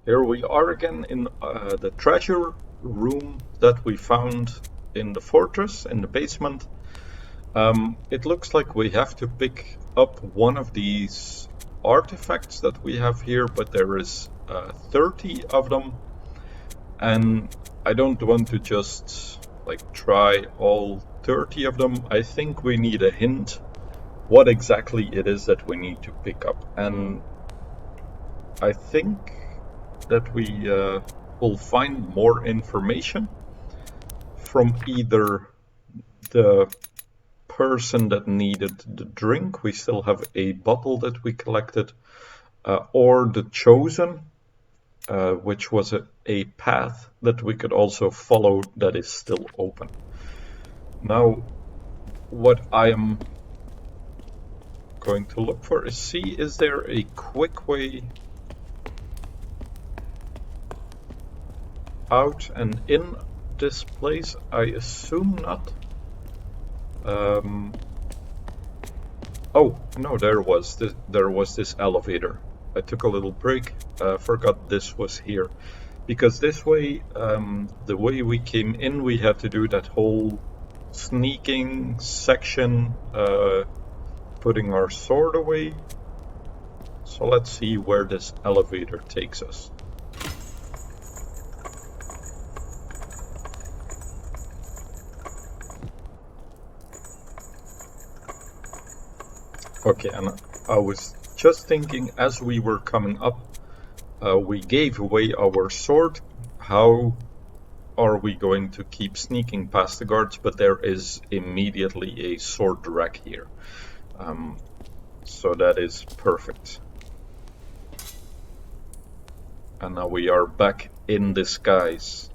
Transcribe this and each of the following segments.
Here we are again in the treasure room that we found in the fortress, in the basement. It looks like we have to pick up one of these artifacts that we have here, but there is 30 of them, and I don't want to just try all 30 of them. I think we need a hint what exactly it is that we need to pick up, and I think that we will find more information from either the person that needed the drink, we still have a bottle that we collected, or the chosen, which was a path that we could also follow that is still open. Now, what I am going to look for is is there a quick way out and in this place? I assume not. Oh, no, there was this elevator. I took a little break, forgot this was here. Because this way, the way we came in, we had to do that whole sneaking section, putting our sword away. So let's see where this elevator takes us. Okay, and I was just thinking as we were coming up, we gave away our sword. How are we going to keep sneaking past the guards? But there is immediately a sword rack here. So that is perfect. And now we are back in disguise.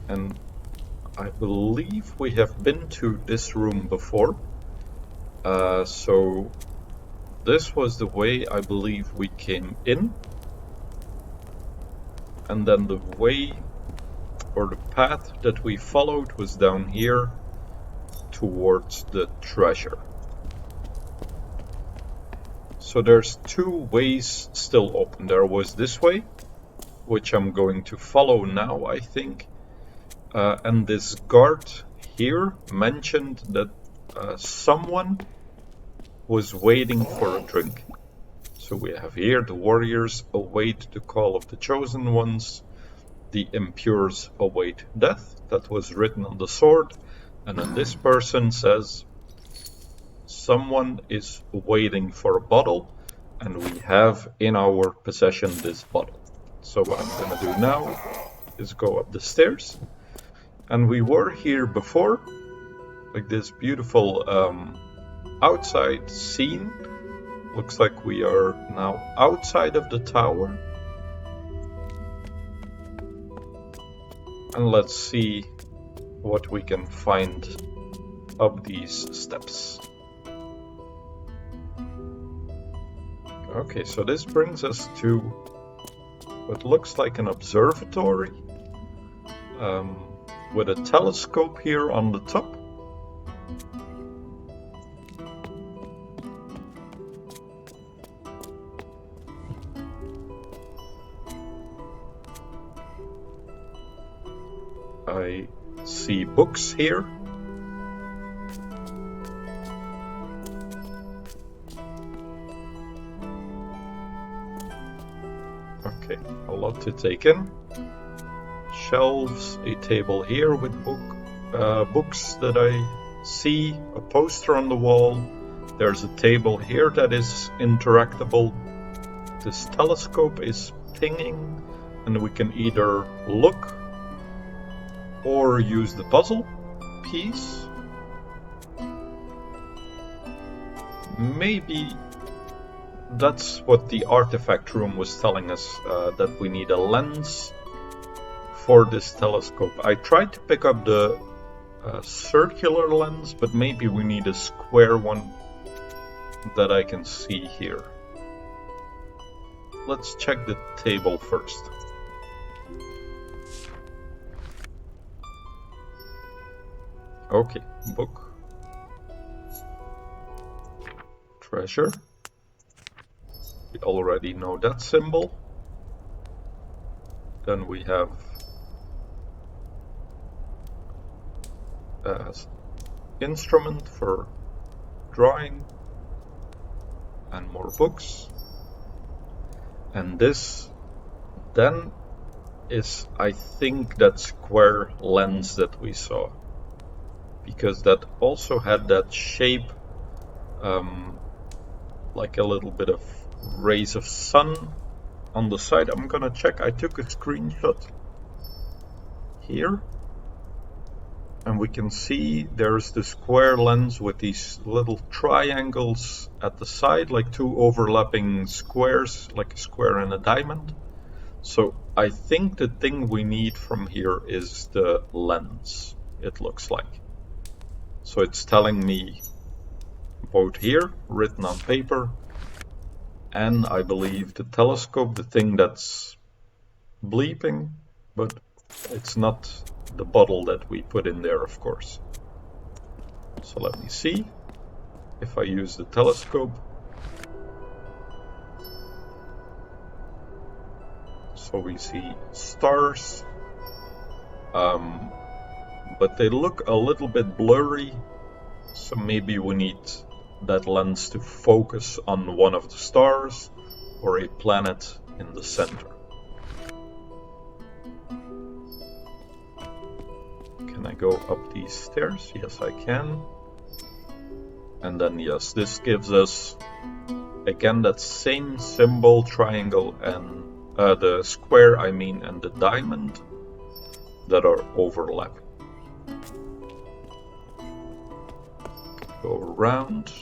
And I believe we have been to this room before. So this was the way I believe we came in. And then the way or the path that we followed was down here towards the treasure. So there's two ways still open. There was this way, which I'm going to follow now, I think. And this guard here mentioned that someone was waiting for a drink. So we have here the warriors await the call of the chosen ones. The impures await death. That was written on the sword. And then this person says, someone is waiting for a bottle, and we have in our possession this bottle. So what I'm gonna do now is go up the stairs. And we were here before, like this beautiful outside scene. Looks like we are now outside of the tower. And let's see what we can find up these steps. Okay, so this brings us to what looks like an observatory. With a telescope here on the top. I see books here. Okay, a lot to take in. Shelves, a table here with books that I see, a poster on the wall. There's a table here that is interactable. This telescope is pinging, and we can either look or use the puzzle piece. Maybe that's what the artifact room was telling us, that we need a lens for this telescope. I tried to pick up the circular lens, but maybe we need a square one that I can see here. Let's check the table first. Okay, book. Treasure. We already know that symbol. Then we have instrument for drawing and more books. And this then is, I think, that square lens that we saw, because that also had that shape, like a little bit of rays of sun on the side. I'm gonna check. I took a screenshot here, and we can see there's the square lens with these little triangles at the side, like two overlapping squares, like a square and a diamond. So I think the thing we need from here is the lens, it looks like. So it's telling me both here, written on paper, and I believe the telescope, the thing that's bleeping, but it's not the bottle that we put in there, of course. So let me see if I use the telescope. So we see stars, but they look a little bit blurry, so maybe we need that lens to focus on one of the stars or a planet in the center. Can I go up these stairs? Yes, I can. And then yes, this gives us again that same symbol, triangle, and the square, I mean, and the diamond that are overlapping. Go around.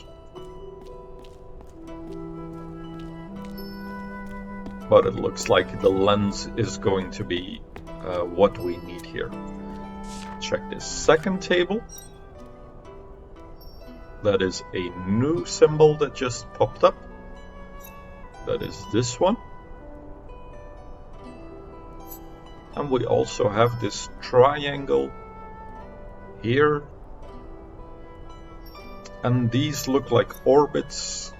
But it looks like the lens is going to be what we need here. Check this second table. That is a new symbol that just popped up. That is this one. And we also have this triangle here. And these look like orbits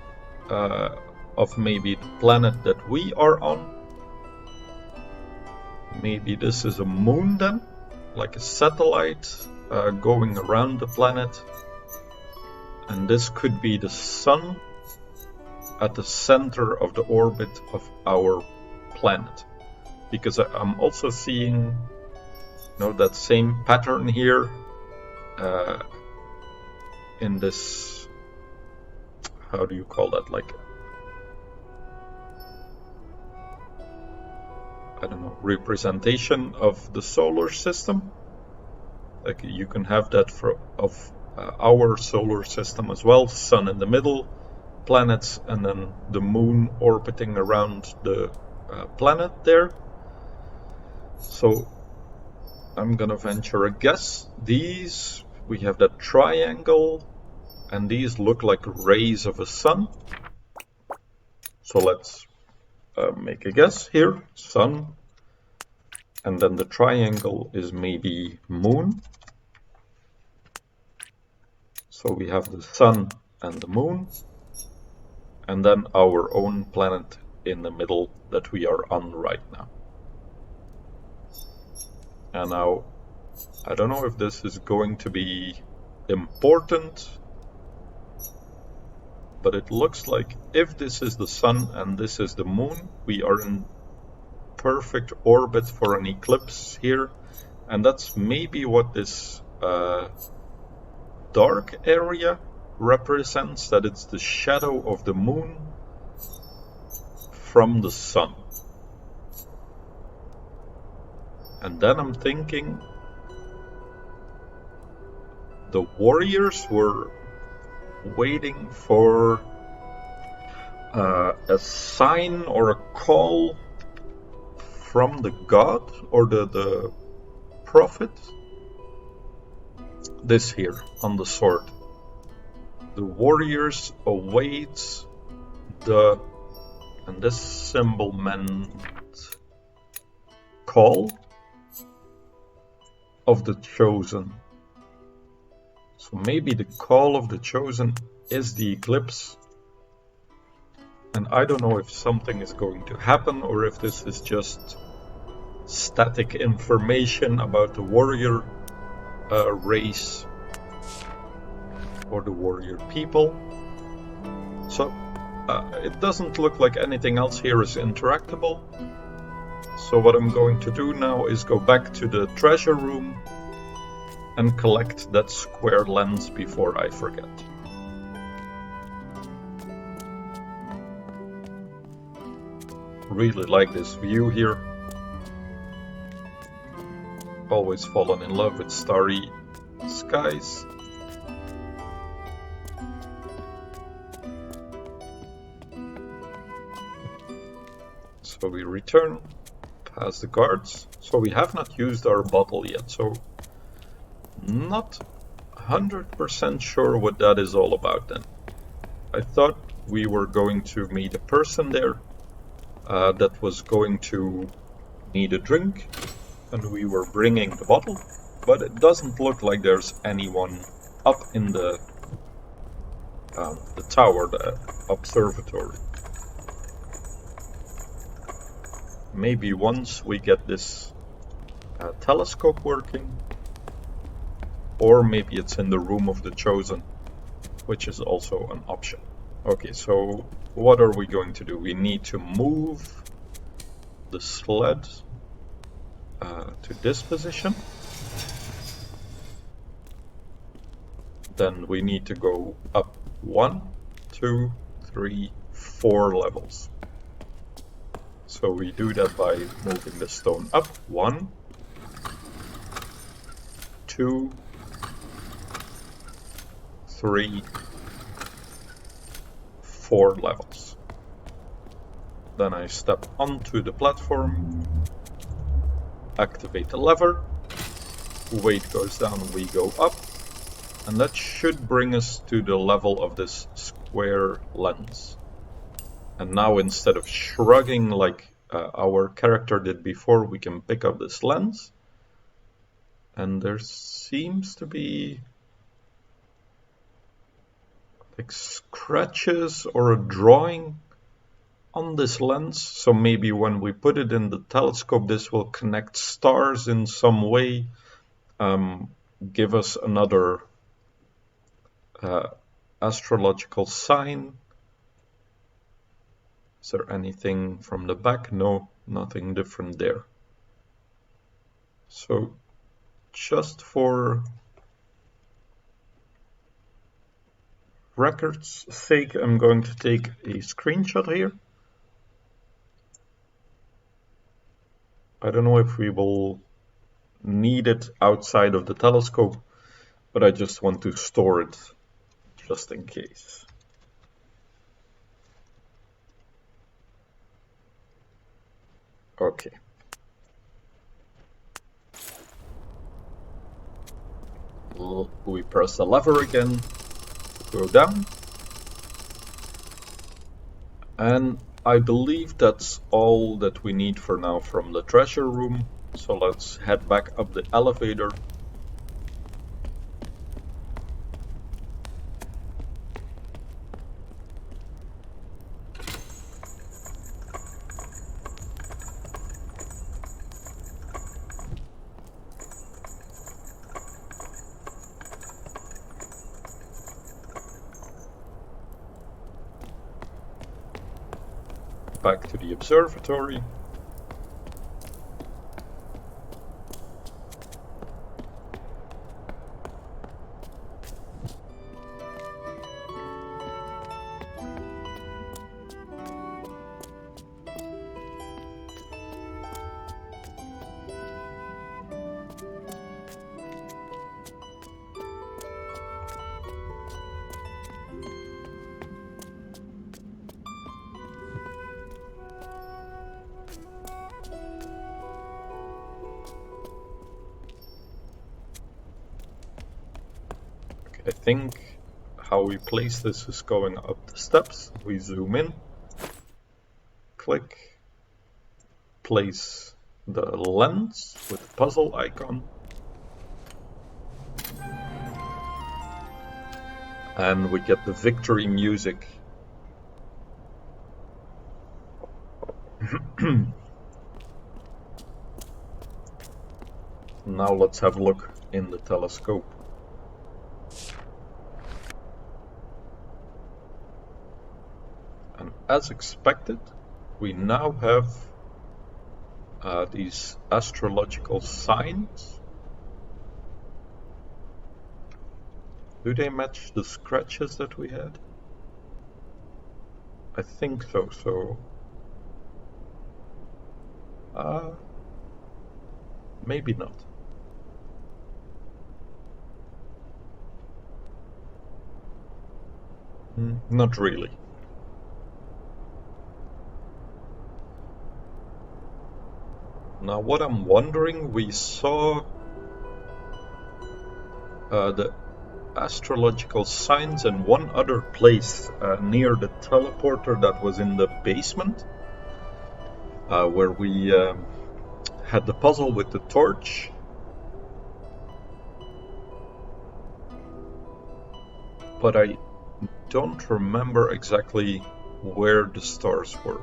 of maybe the planet that we are on. Maybe this is a moon then, like a satellite going around the planet. And this could be the sun at the center of the orbit of our planet. Because I'm also seeing, that same pattern here in this, how do you call that, like, I don't know, representation of the solar system. Like you can have that of our solar system as well, sun in the middle, planets, and then the moon orbiting around the planet there. So I'm gonna venture a guess. These, we have that triangle, and these look like rays of a sun. So let's make a guess here, sun, and then the triangle is maybe moon. So we have the sun and the moon, and then our own planet in the middle that we are on right now. And now, I don't know if this is going to be important, but it looks like if this is the sun and this is the moon, we are in perfect orbit for an eclipse here. And that's maybe what this dark area represents, that it's the shadow of the moon from the sun. And then I'm thinking the warriors were waiting for a sign or a call from the god or the prophet. This here on the sword. The warriors await and this symbol meant call of the chosen. So maybe the call of the chosen is the eclipse. And I don't know if something is going to happen or if this is just static information about the warrior race or the warrior people. So it doesn't look like anything else here is interactable. So what I'm going to do now is go back to the treasure room and collect that square lens before I forget. Really like this view here. Always fallen in love with starry skies. So we return past the guards. So we have not used our bottle yet, so not 100% sure what that is all about then. I thought we were going to meet a person there that was going to need a drink, and we were bringing the bottle, but it doesn't look like there's anyone up in the tower, the observatory. Maybe once we get this telescope working, or maybe it's in the room of the chosen, which is also an option. Okay, so what are we going to do? We need to move the sled to this position. Then we need to go up 1, 2, 3, 4 levels. So we do that by moving the stone up 1, 2, 3, 4 levels. Then I step onto the platform, activate the lever, weight goes down, we go up, and that should bring us to the level of this square lens. And now instead of shrugging like our character did before, we can pick up this lens. And there seems to be like scratches or a drawing on this lens. So maybe when we put it in the telescope, this will connect stars in some way, give us another astrological sign. Is there anything from the back? No, nothing different there. So just for record's sake, I'm going to take a screenshot here. I don't know if we will need it outside of the telescope, but I just want to store it just in case. Okay. We press the lever again, go down. And I believe that's all that we need for now from the treasure room. So let's head back up the elevator. Back to the observatory. I think how we place this is going up the steps. We zoom in, click, place the lens with the puzzle icon, and we get the victory music Now let's have a look in the telescope. And as expected, we now have these astrological signs. Do they match the scratches that we had? I think so, maybe not. Not really. Now what I'm wondering, we saw the astrological signs in one other place near the teleporter that was in the basement, where we had the puzzle with the torch. But I don't remember exactly where the stars were.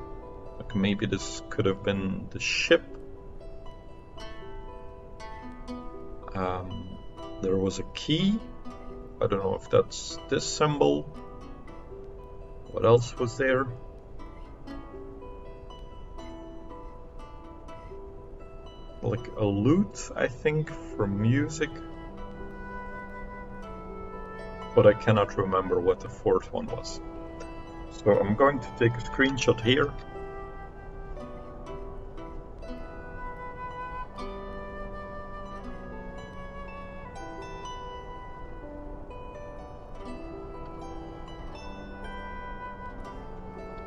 Like maybe this could have been the ship. There was a key. I don't know if that's this symbol. What else was there? Like a lute, I think, for music. But I cannot remember what the fourth one was. So I'm going to take a screenshot here.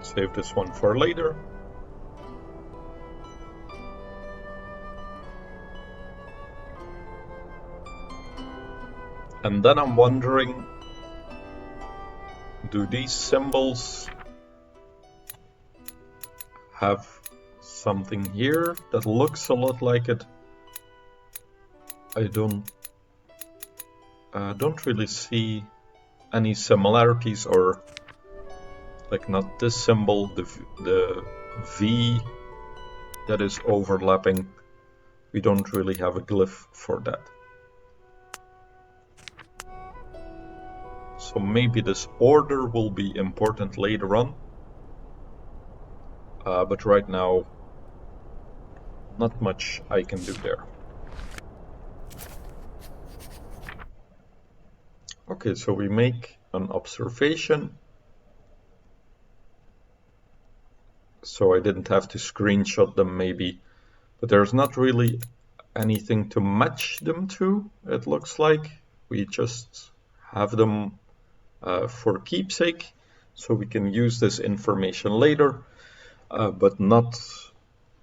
Save this one for later. And then I'm wondering, do these symbols have something here that looks a lot like it? I don't really see any similarities, or like not this symbol, the V that is overlapping. We don't really have a glyph for that. So maybe this order will be important later on. But right now, not much I can do there. Okay, so we make an observation. So I didn't have to screenshot them maybe, but there's not really anything to match them to, it looks like. We just have them for keepsake, so we can use this information later, but not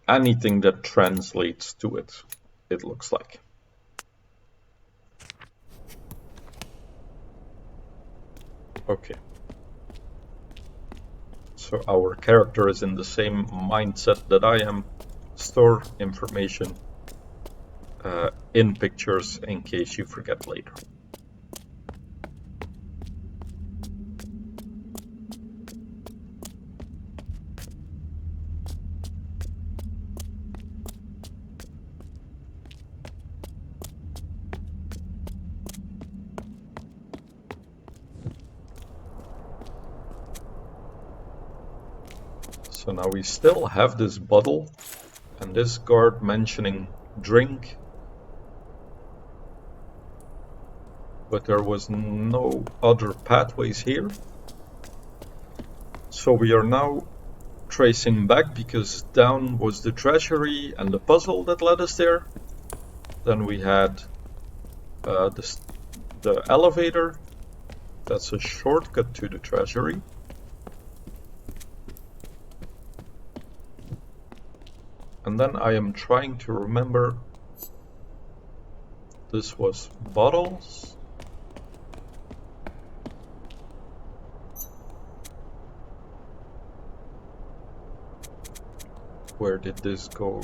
anything that translates to it, it looks like. Okay. So our character is in the same mindset that I am. Store information in pictures in case you forget later. So now we still have this bottle and this guard mentioning drink, but there was no other pathways here. So we are now tracing back, because down was the treasury and the puzzle that led us there. Then we had the elevator. That's a shortcut to the treasury. And then I am trying to remember, this was bottles. Where did this go?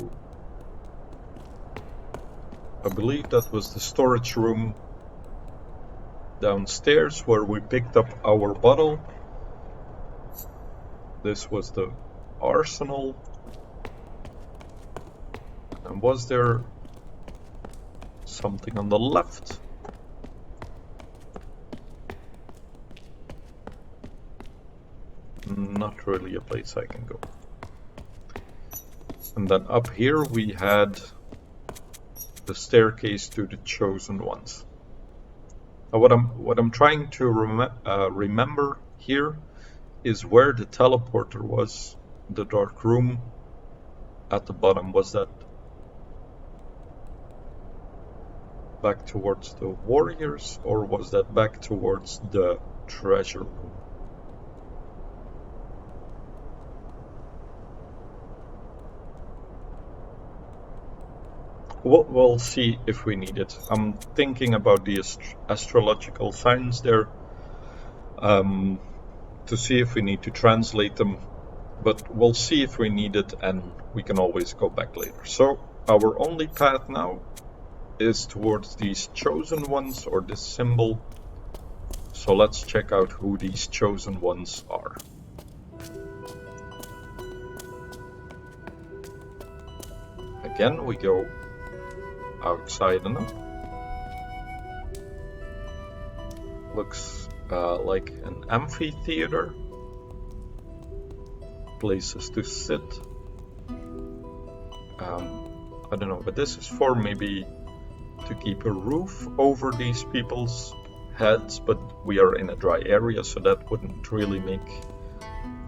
I believe that was the storage room downstairs where we picked up our bottle. This was the arsenal. And was there something on the left? Not really a place I can go. And then up here we had the staircase to the chosen ones. Now what I'm trying to remember here is where the teleporter was, the dark room at the bottom. Was that back towards the warriors, or was that back towards the treasure room? We'll see if we need it. I'm thinking about the astrological signs there, to see if we need to translate them, but we'll see if we need it, and we can always go back later. So our only path now is towards these chosen ones, or this symbol. So let's check out who these chosen ones are. Again, we go outside enough. Looks like an amphitheater. Places to sit. I don't know, but this is for maybe to keep a roof over these people's heads, but we are in a dry area, so that wouldn't really make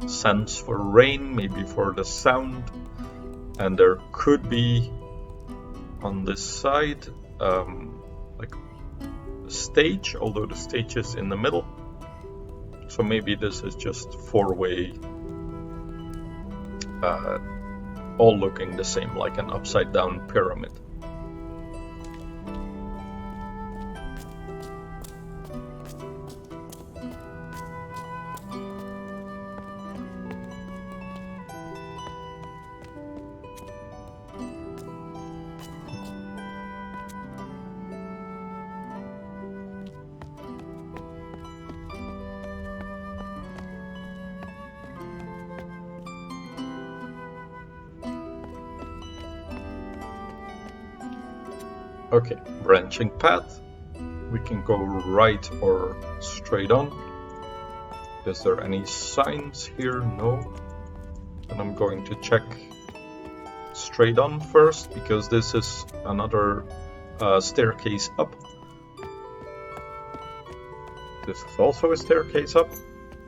sense for rain, maybe for the sound. And there could be on this side like a stage, although the stage is in the middle, so maybe this is just four-way, all looking the same, like an upside down pyramid. Okay, branching path. We can go right or straight on. Is there any signs here? No. And I'm going to check straight on first, because this is another staircase up. This is also a staircase up,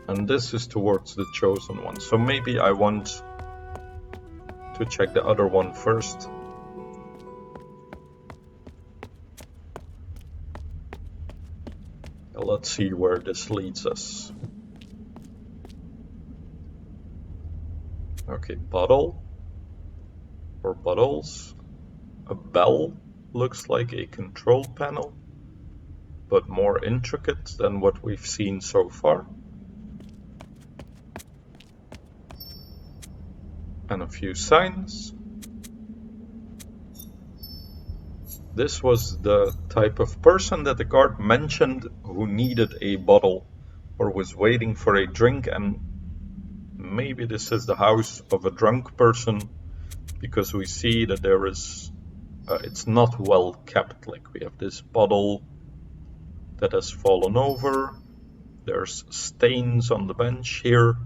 and this is towards the chosen one. So maybe I want to check the other one first. Let's see where this leads us. Okay, bottle or bottles. A bell looks like a control panel, but more intricate than what we've seen so far. And a few signs. This was the type of person that the guard mentioned who needed a bottle or was waiting for a drink, and maybe this is the house of a drunk person, because we see that there is, it's not well kept. Like, we have this bottle that has fallen over, there's stains on the bench here,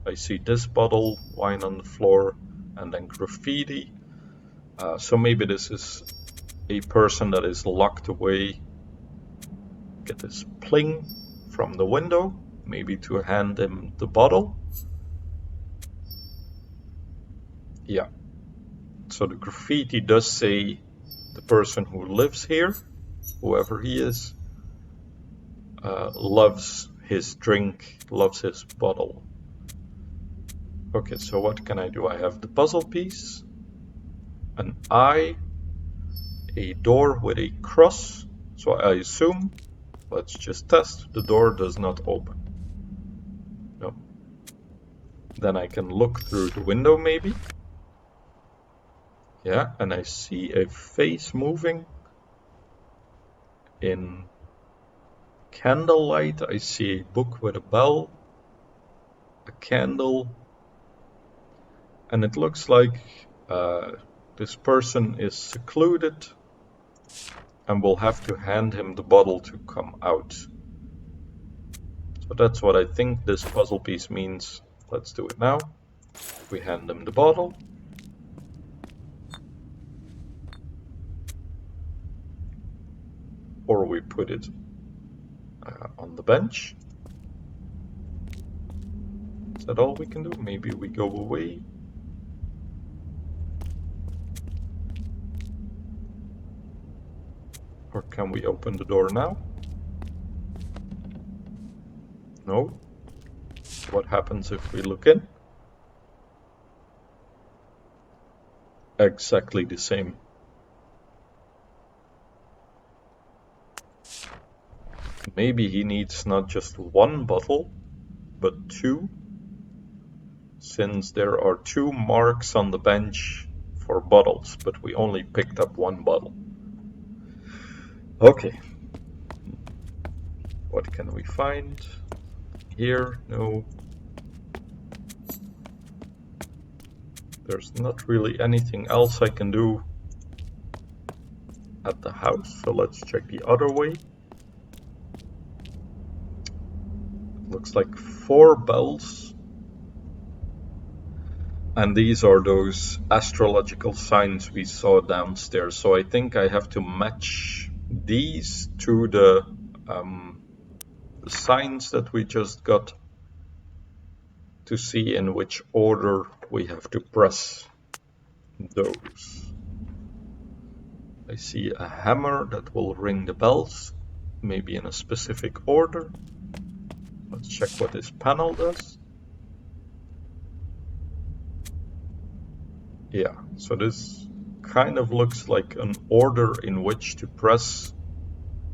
I see this bottle, wine on the floor, and then graffiti. So maybe this is a person that is locked away. Get this pling from the window, maybe to hand him the bottle. Yeah, so the graffiti does say the person who lives here, whoever he is, loves his drink, loves his bottle. Okay, so what can I do? I have the puzzle piece, an eye, a door with a cross, so I assume, let's just test, the door does not open. No. Then I can look through the window maybe. Yeah, and I see a face moving in candlelight. I see a book with a bell, a candle, and it looks like This person is secluded, and we'll have to hand him the bottle to come out. So that's what I think this puzzle piece means. Let's do it now. We hand him the bottle. Or we put it on the bench. Is that all we can do? Maybe we go away. Or can we open the door now? No. What happens if we look in? Exactly the same. Maybe he needs not just one bottle, but two, since there are 2 marks on the bench for bottles, but we only picked up 1 bottle. Okay. What can we find? Here, no. There's not really anything else I can do at the house, so let's check the other way. Looks like 4 bells. And these are those astrological signs we saw downstairs. So I think I have to match these to the signs that we just got to see in which order we have to press those. I see a hammer that will ring the bells, maybe in a specific order. Let's check what this panel does. Yeah, so this kind of looks like an order in which to press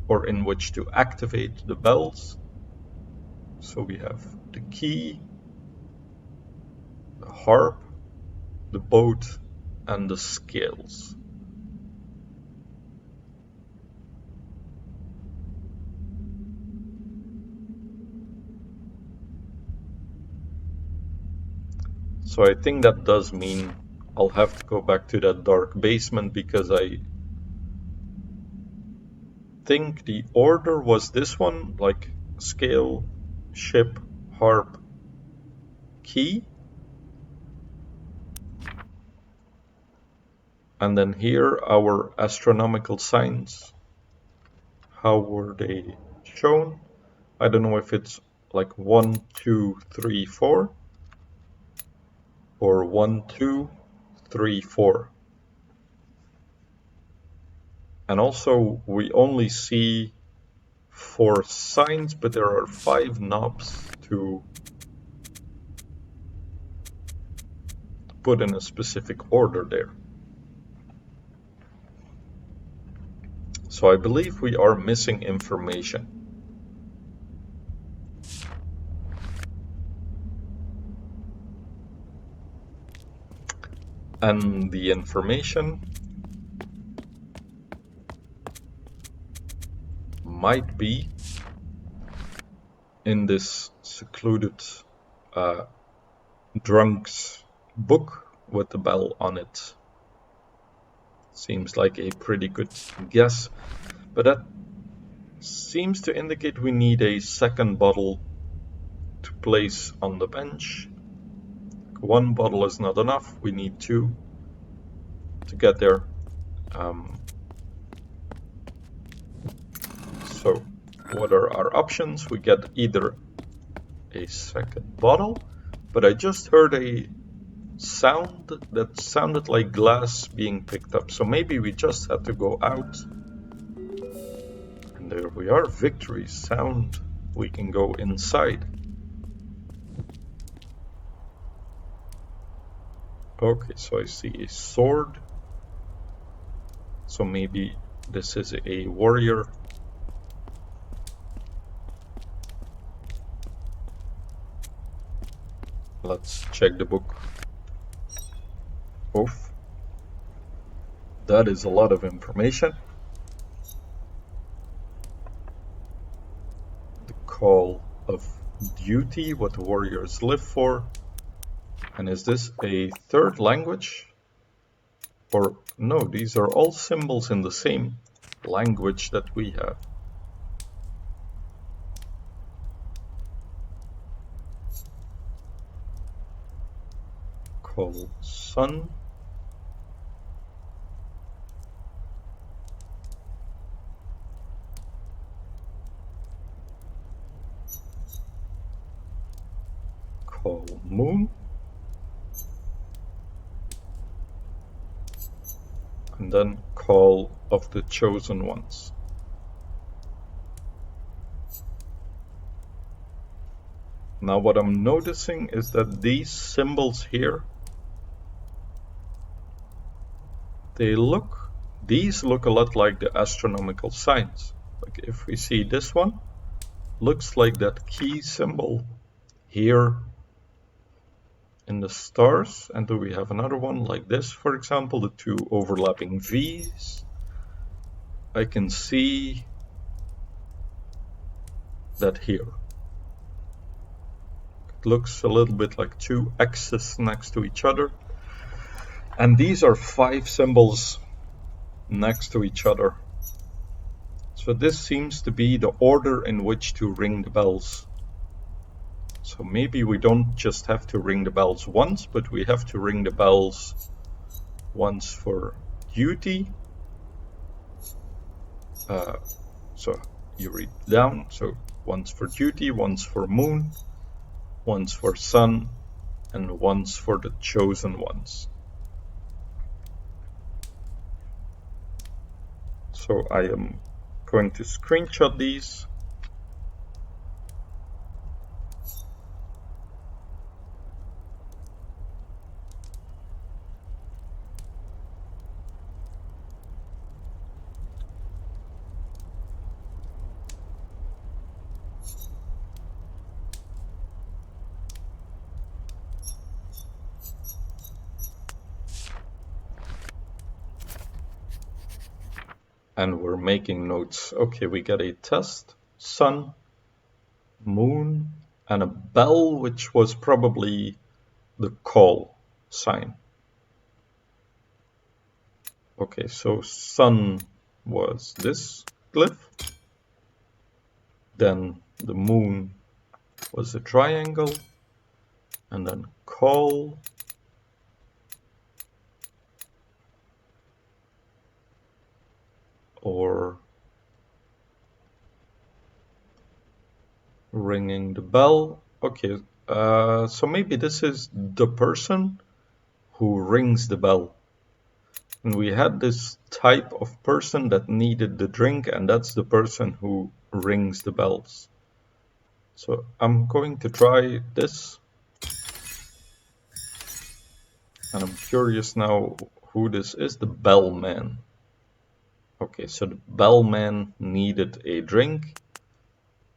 or in which to activate the bells. So we have the key, the harp, the boat, and the scales. So I think that does mean I'll have to go back to that dark basement, because I think the order was this one, like scale, ship, harp, key. And then here our astronomical signs. How were they shown? I don't know if it's like 1, 2, 3, 4 or 1, 2, 3, 4. And also we only see 4 signs, but there are 5 knobs to put in a specific order there. So I believe we are missing information. And the information might be in this secluded drunk's book with the bell on it. Seems like a pretty good guess, but that seems to indicate we need a second bottle to place on the bench. 1 bottle is not enough, we need 2 to get there. So what are our options? We get either a second bottle, but I just heard a sound that sounded like glass being picked up, so maybe we just had to go out. And there we are, victory sound. We can go inside. Okay, so I see a sword, so maybe this is a warrior. Let's check the book. Oof. That is a lot of information. The call of duty, what the warriors live for. And is this a third language? Or no, these are all symbols in the same language that we have. Call sun. Call moon. And then call of the chosen ones. Now what I'm noticing is that these symbols here, these look a lot like the astronomical signs. Like if we see this one, looks like that key symbol here in the stars. And do we have another one like this, for example, the two overlapping V's? I can see that here. It looks a little bit like two X's next to each other. And these are 5 symbols next to each other. So this seems to be the order in which to ring the bells. So maybe we don't just have to ring the bells once, but we have to ring the bells once for duty. So you read down, so once for duty, once for moon, once for sun, and once for the chosen ones. So I am going to screenshot these. And we're making notes. Okay, we got a test, sun, moon, and a bell, which was probably the call sign. Okay, so sun was this glyph. Then the moon was a triangle. And then call. Or ringing the bell. Okay, so maybe this is the person who rings the bell. And we had this type of person that needed the drink, and that's the person who rings the bells. So I'm going to try this. And I'm curious now who this is, the bellman. Okay, so the bellman needed a drink.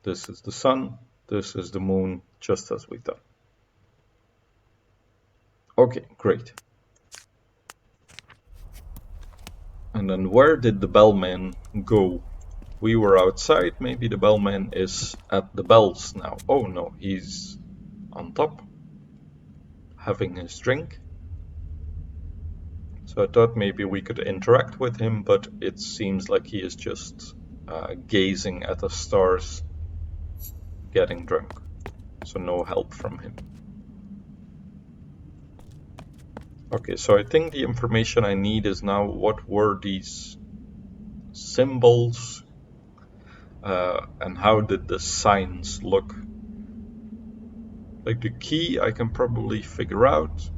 This is the sun, this is the moon, just as we thought. Okay, great. And then where did the bellman go? We were outside, maybe the bellman is at the bells now. Oh no, he's on top, having his drink. So I thought maybe we could interact with him, but it seems like he is just gazing at the stars, getting drunk. So no help from him. Okay, so I think the information I need is now what were these symbols and how did the signs look? Like the key I can probably figure out.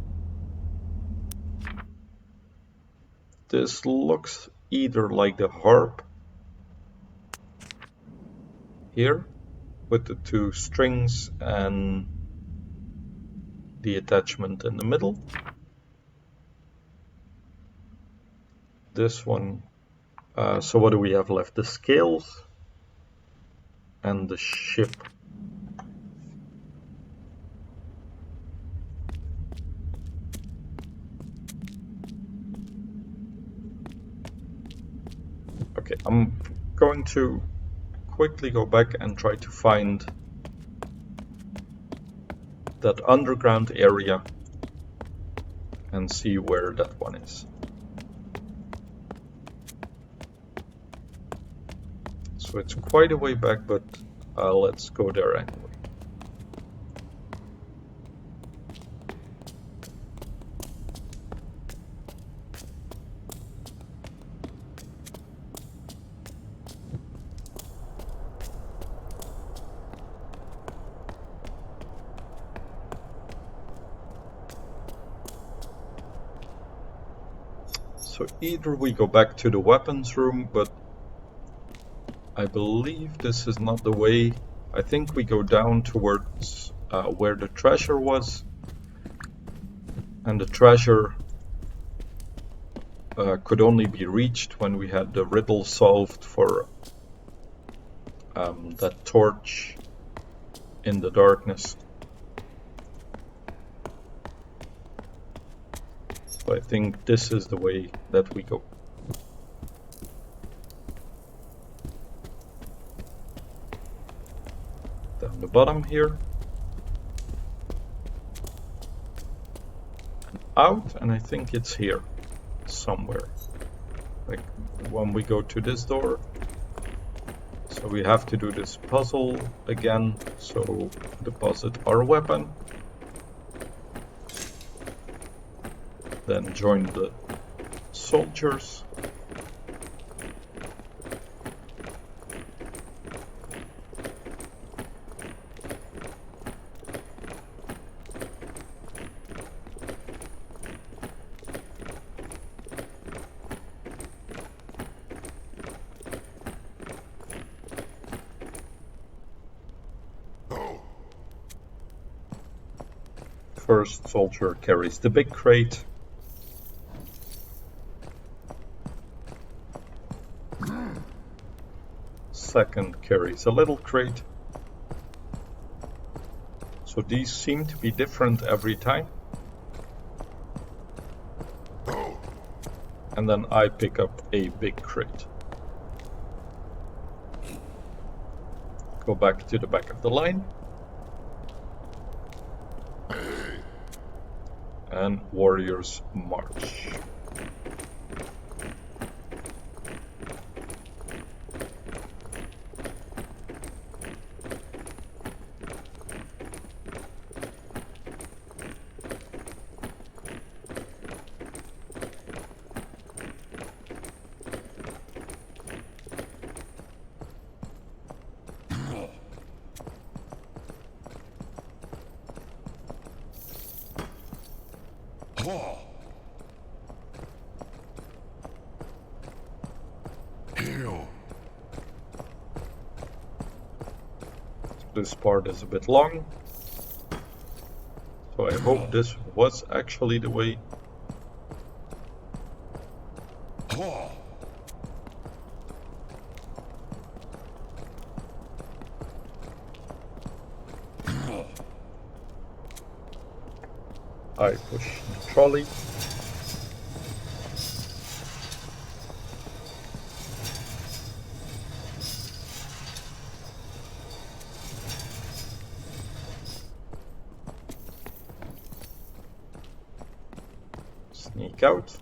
This looks either like the harp here with the 2 strings and the attachment in the middle. This one, so what do we have left? The scales and the ship. Okay, I'm going to quickly go back and try to find that underground area and see where that one is. So it's quite a way back, but let's go there anyway. So either we go back to the weapons room, but I believe this is not the way. I think we go down towards where the treasure was, and the treasure could only be reached when we had the riddle solved for that torch in the darkness. So I think this is the way that we go. Down the bottom here. And out, and I think it's here somewhere. Like when we go to this door. So we have to do this puzzle again. So deposit our weapon. Then join the soldiers. First soldier carries the big crate. Second carries a little crate. So these seem to be different every time. And then I pick up a big crate. Go back to the back of the line. And warriors march. This part is a bit long, so I hope this was actually the way. I push the trolley. Sneak out.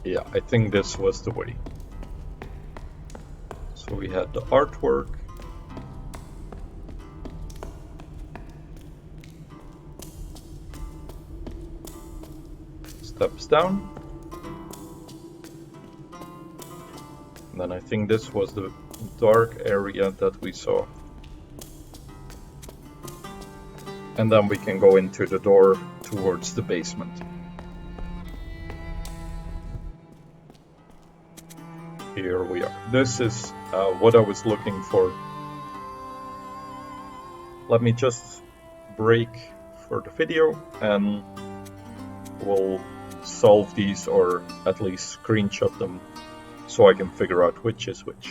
Yeah, I think this was the way. So we had the artwork. Steps down. And then I think this was the dark area that we saw. And then we can go into the door towards the basement. Here we are. This is what I was looking for. Let me just break for the video and we'll solve these, or at least screenshot them so I can figure out which is which.